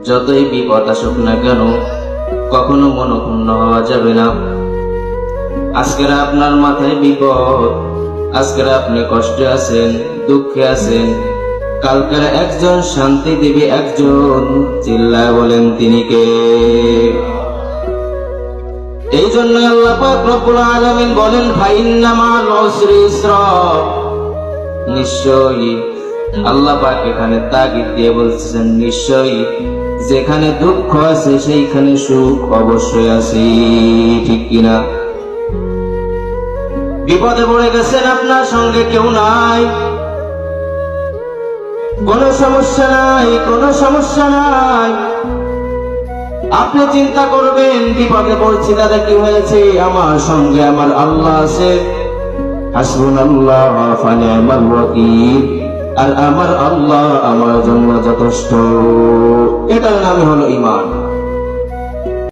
যতই বিপদ আসুক না কেন কখনো মনক্ষুণ্ণ হওয়া যাবে না। আজকের আপনার মাথায় বিপদ, আজকের আপনি কষ্টে আছেন, দুঃখে আছেন, কালকের একজন শান্তি দিবে, একজন, চিল্লায় বলেন তিনি কে? এই জন্য আল্লাহ পাক রব্বুল আলামিন বলেন ফাইন্না মা'আল উসরি ইসরা, নিশ্চয়ই আল্লাহ পাক এখানে তাগিদ দিয়ে বলছেন নিশ্চয়ই যেখানে দুঃখ আছে সেইখানে সুখ অবশ্যই আছে, ঠিক কিনা? বিপদে পড়ে গেছেন, আপনার সঙ্গে কেউ নাই, কোনো সমস্যা নাই, কোনো সমস্যা নাই। আপনি চিন্তা করবেন বিপদে পড়ছি দাদা কি হয়েছে, আমার সঙ্গে আমার আল্লাহ আছে, হাসবুনাল্লাহ ওয়া নি'মাল ওয়াকিল, আর আমার আল্লাহ আমার জন্য যথেষ্ট। এটার নামই হলো ঈমান।